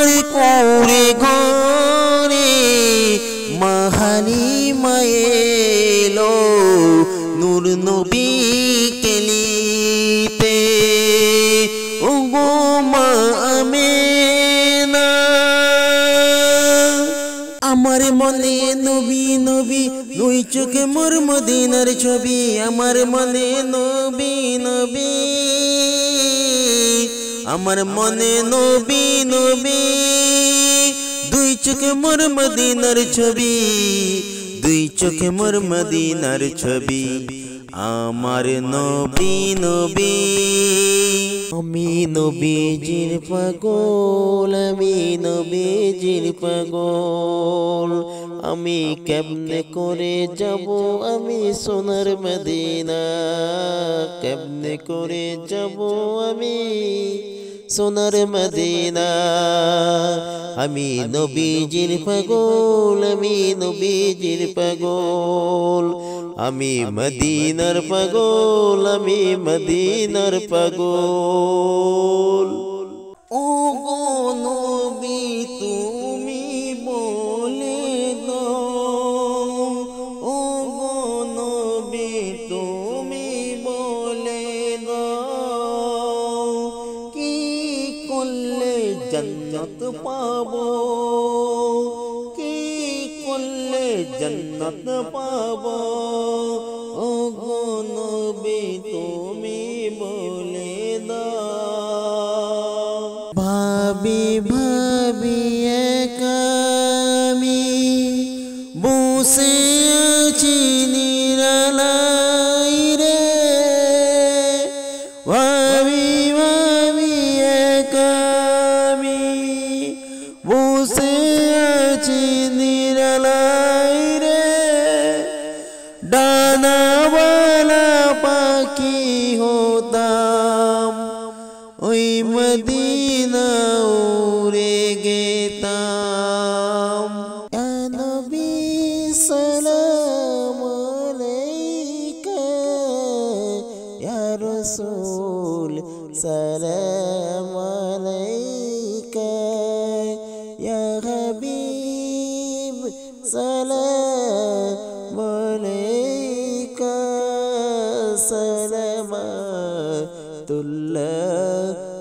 আমার কোরে ঘরে মাহালি মায়েলো নূর নবী কেলিতে ও গো মা আমেনা আমার মনে নবী নবী দুই চোখে মোর মদিনার ছবি আমার মনে নবী নবী আমার মনে নবী নবী দুই চোখে মোর মদিনার ছবি দুই চোখে মোর মদিনার ছবি আমার নবী নবী আমি নবীজির পাগল আমি নবীজির পাগল আমি কেমনে করে যাব আমি সোনার মদিনা কেমনে করে যাব আমি সোনার মদিনা আমি নবীজির পাগল আমি নবীজির পাগল আমি মদিনার পাগল আমি মদিনার পাগল ও গো নবী তুমি বলে দাও ও গো নবী তুমি বলে দাও কি করলে জান্নাত পাবো কি করলে জান্নাত পাবো ও গো নবী তুমি বলে দাও ভাবি ভাবি একামি বসে আছি নিরালাই রে ভাবি ভাবি একামি বসে আছি নিরালাই রে ডানাওয়ালা পাখি হতাম ওই মদিনা উড়ে গেতাম ইয়া নবী সালাম আলাইকা ইয়া রাসূল সালাম আলাইকা ইয়া হাবিব সালাম আলাইকা সালামাতুল্লাহ